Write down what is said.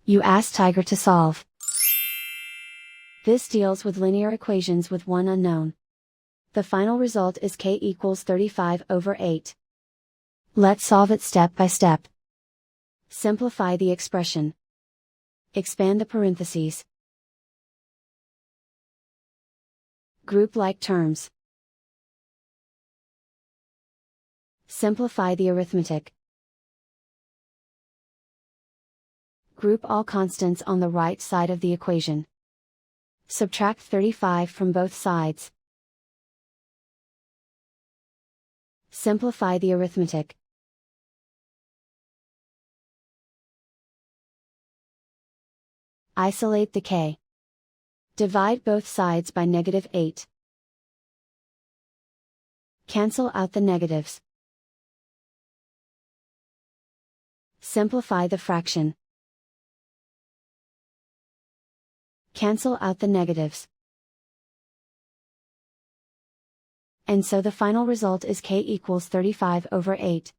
You ask Tiger to solve. This deals with linear equations with one unknown. The final result is k equals 35/8. Let's solve it step by step. Simplify the expression. Expand the parentheses. Group like terms. Simplify the arithmetic. Group all constants on the right side of the equation. Subtract 35 from both sides. Simplify the arithmetic. Isolate the k. Divide both sides by -8. Cancel out the negatives. Simplify the fraction. Cancel out the negatives. And so the final result is k equals 35/8.